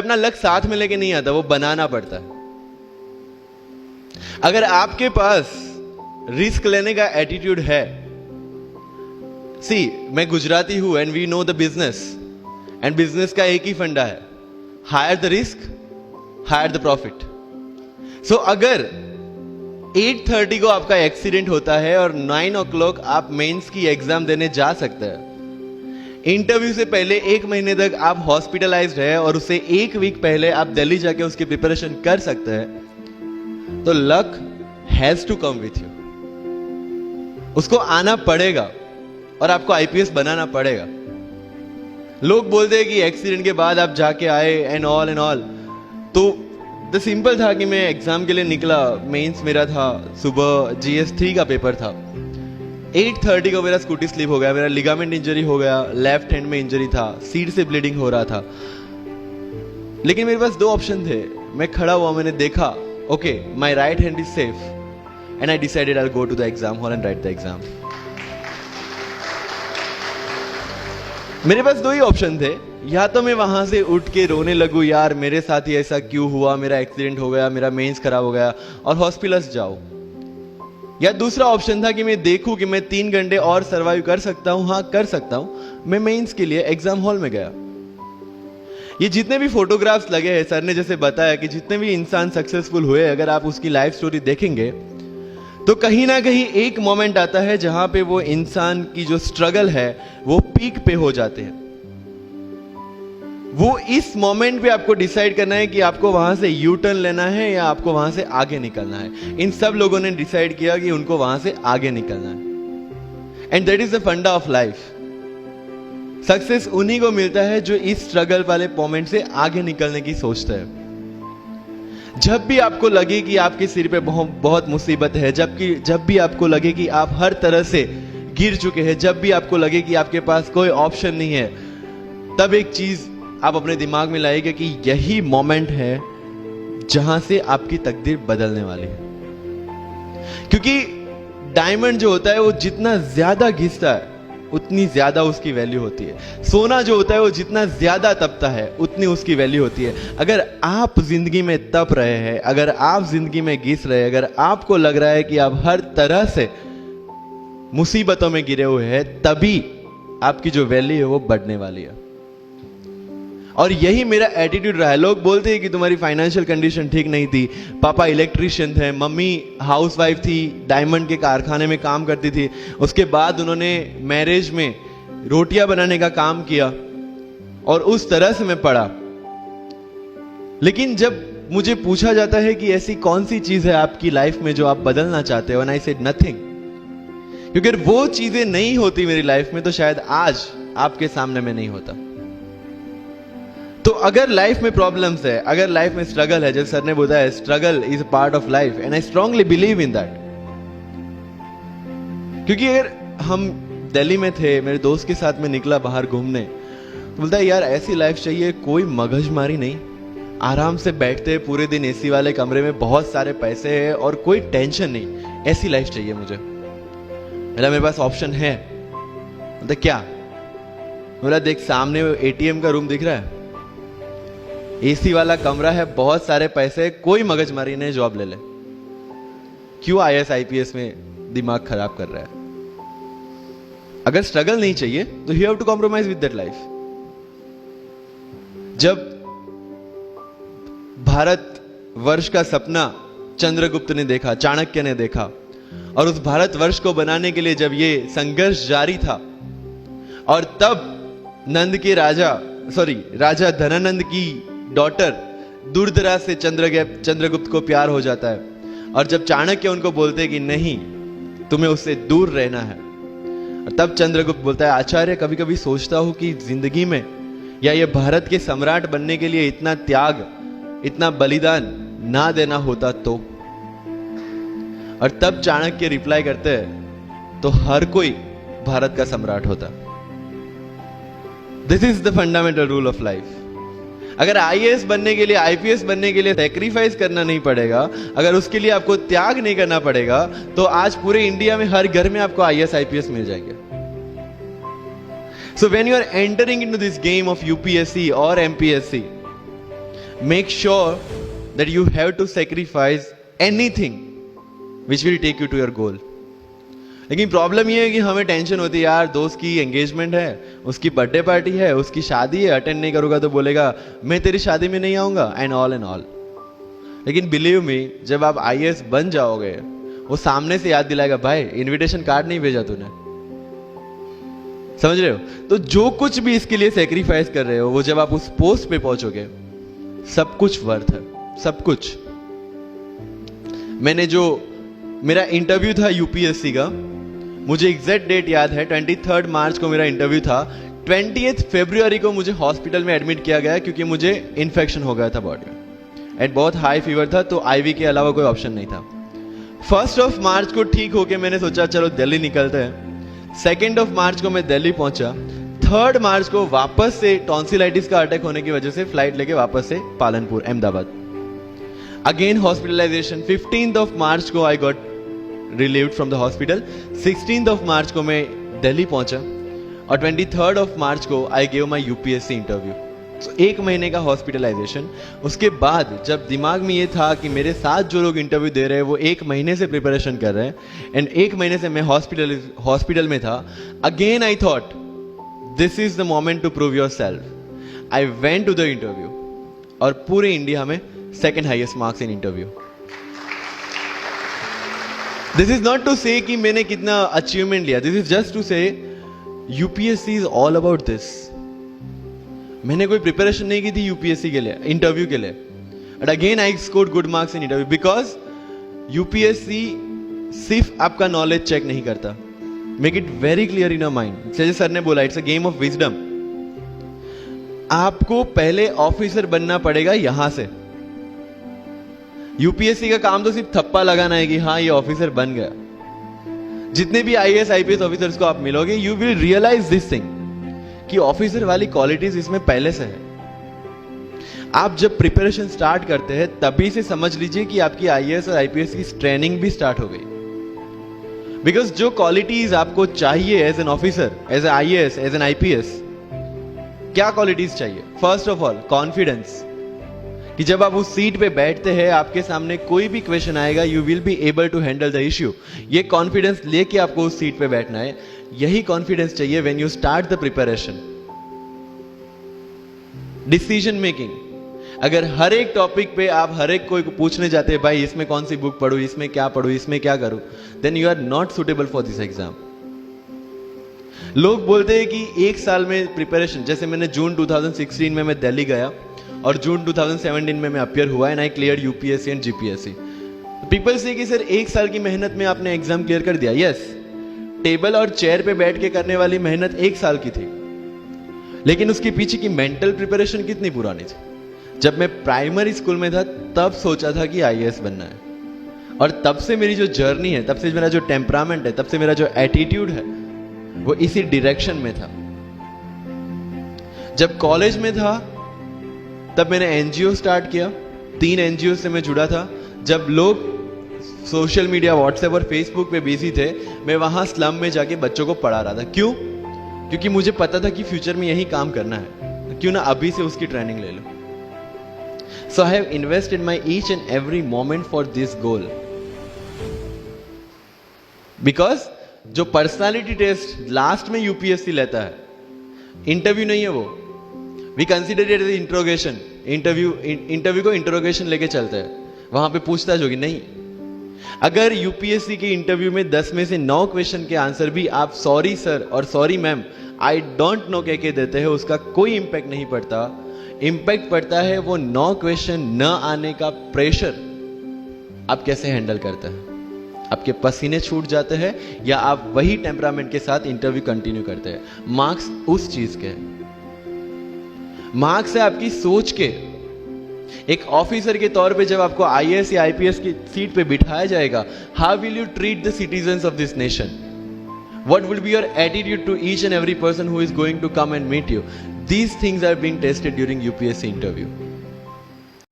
अपना लक साथ में लेके नहीं आता, वो बनाना पड़ता है। अगर आपके पास रिस्क लेने का एटीट्यूड है, मैं गुजराती हूं and we know the business, and business का एक ही फंडा है, higher the risk higher the profit. So अगर 8:30 को आपका एक्सीडेंट होता है और 9 o'clock आप मेंस की एग्जाम देने जा सकते हैं, इंटरव्यू से पहले 1 महीने तक आप हॉस्पिटलाइज्ड है और उससे 1 वीक पहले आप दिल्ली जाके उसकी प्रिपरेशन कर सकते हैं, तो luck has to come with you. उसको आना पड़ेगा और आपको आईपीएस बनाना पड़ेगा। लोग बोलते हैं कि एक्सीडेंट के बाद आप जाके आए एंड ऑल, तो द सिंपल था कि मैं एग्जाम के लिए निकला, मेंस मेरा था, सुबह GS3 का पेपर था। 8:30 को मेरा स्कूटी स्लिप हो गया, मेरा लिगामेंट इंजरी हो गया, लेफ्ट हैंड में इंजरी था, सीट से ब्लीडिंग हो रहा था। लेकिन मेरे पास 2 ऑप्शन थे। मैं खड़ा हुआ, मैंने देखा, okay my right hand is safe and I decided I will go to the exam hall and write the exam. मेरे पास 2 ही ऑप्शन थे, या तो मैं वहां से उठ के रोने लगूं, यार मेरे साथ ही ऐसा क्यों हुआ, मेरा एक्सीडेंट हो गया, मेरा मेंस खराब हो गया, और हॉस्पिटल जाओ, या दूसरा ऑप्शन था कि मैं देखूं कि मैं 3 घंटे और सरवाइव कर सकता हूं। हाँ कर सकता हूं। मैं मेंस के लिए एग्जाम हॉल में गया। ये जितने भी फोटोग्राफ्स लगे हैं, सर ने जैसे बताया कि जितने भी इंसान सक्सेसफुल हुए, अगर आप उसकी लाइफ स्टोरी देखेंगे तो कहीं ना कहीं एक मोमेंट आता है जहां पे वो इंसान की जो स्ट्रगल है वो पीक पे हो जाते हैं। वो इस मोमेंट पे आपको डिसाइड करना है कि आपको वहां से यू टर्न लेना है या आपको वहां से आगे निकलना है। इन सब लोगों ने डिसाइड किया कि उनको वहां से आगे निकलना है, एंड दैट इज द फंडा ऑफ लाइफ। सक्सेस उन्हीं को मिलता है जो इस स्ट्रगल वाले मोमेंट से आगे निकलने की सोचते हैं। जब भी आपको लगे कि आपके सिर पे बहुत मुसीबत है, जब भी आपको लगे कि आप हर तरह से गिर चुके हैं, जब भी आपको लगे कि आपके पास कोई ऑप्शन नहीं है, तब एक चीज आप अपने दिमाग में लाइएगा कि यही मोमेंट है जहां से आपकी तकदीर बदलने वाली है। क्योंकि डायमंड जो होता है वो जितना ज्यादा घिसता है उतनी ज्यादा उसकी वैल्यू होती है। सोना जो होता है वो जितना ज्यादा तपता है उतनी उसकी वैल्यू होती है। अगर आप जिंदगी में तप रहे हैं, अगर आप जिंदगी में घिस रहे हैं, अगर आपको लग रहा है कि आप हर तरह से मुसीबतों में गिरे हुए हैं, तभी आपकी जो वैल्यू है वो बढ़ने वाली है। और यही मेरा एटीट्यूड रहा है। लोग बोलते हैं कि तुम्हारी फाइनेंशियल कंडीशन ठीक नहीं थी, पापा इलेक्ट्रिशियन थे, मम्मी हाउसवाइफ थी, डायमंड के कारखाने में काम करती थी, उसके बाद उन्होंने मैरिज में रोटियां बनाने का काम किया और उस तरह से मैं पढ़ा। लेकिन जब मुझे पूछा जाता है कि ऐसी कौन सी चीज है आपकी लाइफ में जो आप बदलना चाहते हो, एंड आई सेड नथिंग, क्योंकि वो चीजें नहीं होती मेरी लाइफ में तो शायद आज आपके सामने में नहीं होता। तो अगर लाइफ में प्रॉब्लम्स है, अगर लाइफ में स्ट्रगल है, जैसे सर ने बताया struggle is a part of life, and I strongly believe in that. क्योंकि अगर हम दिल्ली में थे, मेरे दोस्त के साथ में निकला बाहर घूमने, तो बोलता है यार ऐसी लाइफ चाहिए, कोई मगजमारी नहीं, आराम से बैठते हैं पूरे दिन एसी वाले कमरे में, बहुत सारे पैसे हैं और कोई टेंशन नहीं, ऐसी लाइफ चाहिए मुझे। मेरे पास ऑप्शन है। बोलता क्या? बोला देख सामने एटीएम का रूम दिख रहा है, एसी वाला कमरा है, बहुत सारे पैसे, कोई मगजमारी नहीं, जॉब ले ले। क्यों IAS IPS में दिमाग खराब कर रहा है? अगर स्ट्रगल नहीं चाहिए तो you have to compromise with that life. जब भारत वर्ष का सपना चंद्रगुप्त ने देखा, चाणक्य ने देखा, और उस भारत वर्ष को बनाने के लिए जब ये संघर्ष जारी था, और तब राजा धनानंद की डॉटर दूरदराज से चंद्रगुप्त को प्यार हो जाता है, और जब चाणक्य उनको बोलते कि नहीं तुम्हें उससे दूर रहना है, और तब चंद्रगुप्त बोलता है आचार्य कभी कभी सोचता हूं कि जिंदगी में या ये भारत के सम्राट बनने के लिए इतना त्याग, इतना बलिदान ना देना होता तो। और तब चाणक्य रिप्लाई करते हैं तो हर कोई भारत का सम्राट होता। This is the fundamental rule of life. अगर IAS बनने के लिए, IPS बनने के लिए सैक्रिफाइस करना नहीं पड़ेगा, अगर उसके लिए आपको त्याग नहीं करना पड़ेगा, तो आज पूरे इंडिया में हर घर में आपको IAS IPS मिल जाएंगे। So when you are entering into this game of UPSC or MPSC, make sure that you have to sacrifice anything which will take you to your goal. लेकिन प्रॉब्लम ये है कि हमें टेंशन होती है, यार दोस्त की एंगेजमेंट है, उसकी बर्थडे पार्टी है, उसकी शादी है, अटेंड नहीं करूंगा तो बोलेगा मैं तेरी शादी में नहीं आऊंगा, एंड ऑल. लेकिन बिलीव मी, जब आप आईएएस बन जाओगे, वो सामने से याद दिलाएगा, भाई इनविटेशन कार्ड नहीं भेजा तूने. समझ रहे हो? तो जो कुछ भी इसके लिए सेक्रीफाइस कर रहे हो, वो जब आप उस पोस्ट पे पहुंचोगे, सब कुछ वर्थ है, सब कुछ. मेरा इंटरव्यू था यूपीएससी का, मुझे एग्जैक्ट डेट याद है, 23 मार्च को मेरा इंटरव्यू था. 20 फरवरी को मुझे हॉस्पिटल में एडमिट किया गया क्योंकि मुझे इन्फेक्शन हो गया था बॉडी में, एंड बहुत हाई फीवर था, तो आईवी के अलावा कोई ऑप्शन नहीं था. 1 मार्च को ठीक होके मैंने सोचा चलो दिल्ली निकलते हैं. 2 मार्च को मैं दिल्ली पहुंचा. 3 मार्च को वापस से टॉन्सिलाइटिस का अटैक होने की वजह से फ्लाइट लेके वापस से Palanpur, Ahmedabad. Again hospitalisation. 15 March को I got relieved from the hospital. 16 March को मैं दिल्ली पहुंचा और 23 मार्च को I give my UPSC interview. So, 1 महीने का हॉस्पिटलाइजेशन. उसके बाद जब दिमाग में ये था कि मेरे साथ जो लोग इंटरव्यू दे रहे हैं वो 1 महीने से प्रिपरेशन कर रहे हैं, एंड 1 महीने से मैं हॉस्पिटल में था, again I thought this is the moment to prove yourself. I went to the interview और पूरे इंडिया में 2nd highest marks in interview. This is not to say कि मैंने कितना अचीवमेंट लिया, this is just to say UPSC is all about this. मैंने कोई preparation नहीं की थी यूपीएससी के लिए, इंटरव्यू के लिए, but again I scored good marks in interview because UPSC सिर्फ आपका नॉलेज चेक नहीं करता. Make it very clear in your mind. जैसे सर ने बोला, it's a game of wisdom. आपको पहले ऑफिसर बनना पड़ेगा यहां से. यूपीएससी का काम तो सिर्फ थप्पा लगाना है कि हाँ ये ऑफिसर बन गया. जितने भी आईएएस आईपीएस ऑफिसर्स को आप मिलोगे, you will realise this thing कि ऑफिसर वाली क्वालिटीज इसमें पहले से है. आप जब प्रिपरेशन स्टार्ट करते हैं तभी से समझ लीजिए कि आपकी आईएएस और आईपीएस की ट्रेनिंग भी स्टार्ट हो गई. बिकॉज जो क्वालिटीज आपको चाहिए as an officer, as a IAS, as an IPS, क्या क्वालिटीज चाहिए? फर्स्ट ऑफ ऑल कॉन्फिडेंस, कि जब आप उस सीट पे बैठते हैं, आपके सामने कोई भी क्वेश्चन आएगा, you will be able to handle the issue. ये कॉन्फिडेंस लेके आपको उस सीट पे बैठना है. यही कॉन्फिडेंस चाहिए when you start the preparation. Decision making. अगर हर एक टॉपिक पे आप हर एक कोई को पूछने जाते हैं, भाई इसमें कौन सी बुक पढूं, इसमें क्या पढूं, इसमें क्या करूं, then you are not suitable for this exam. लोग बोलते हैं कि 1 साल में प्रिपरेशन, जैसे मैंने जून 2016 में मैं दिल्ली गया और जून 2017 में मैं अपियर हुआ and I clear UPSC and GPSC. People से कि सर 1 साल की मेहनत में आपने एग्जाम क्लियर कर दिया. यस, टेबल और चेयर पे बैठ के करने वाली मेहनत 1 साल की थी, लेकिन उसके पीछे की मेंटल प्रिपरेशन कितनी पुरानी थी. जब मैं प्राइमरी स्कूल में था तब सोचा था कि आईएएस बनना है, और तब से मेरी जो जर्नी है, तब से मेरा जो टेम्परामेंट है, तब से मेरा जो एटीट्यूड है, वो इसी डायरेक्शन में था. जब कॉलेज में था तब मैंने एनजीओ स्टार्ट किया. 3 एनजीओ से मैं जुड़ा था. जब लोग सोशल मीडिया, व्हाट्सएप और फेसबुक पे बिजी थे, मैं वहां स्लम में जाके बच्चों को पढ़ा रहा था. क्यों? क्योंकि मुझे पता था कि फ्यूचर में यही काम करना है, क्यों ना अभी से उसकी ट्रेनिंग ले लो. So I have invested my each and every moment for this goal. Because जो पर्सनालिटी टेस्ट लास्ट में यूपीएससी लेता है, इंटरव्यू नहीं है वो. We consider it as interrogation. Interview को इंट्रोगेशन लेके चलते हैं, वहां पे पूछताछ होगी नहीं. अगर यूपीएससी के इंटरव्यू में 10 में से 9 क्वेश्चन के आंसर भी आप सॉरी सर और sorry ma'am, I don't know कह के देते हैं, उसका कोई इंपैक्ट नहीं पड़ता. इंपैक्ट पड़ता है वो 9 क्वेश्चन न आने का प्रेशर आप कैसे हैंडल करते हैं. आपके पसीने छूट जाते हैं या आप वही टेम्परामेंट के साथ इंटरव्यू कंटिन्यू करते हैं. मार्क्स उस चीज के, मार्क्स है आपकी सोच के. एक ऑफिसर के तौर पे जब आपको आईएएस या आईपीएस की सीट पे बिठाया जाएगा, how will you treat the citizens of this nation? What will be your attitude to each and every person who is going to come and meet you? These things are being tested during UPSC interview.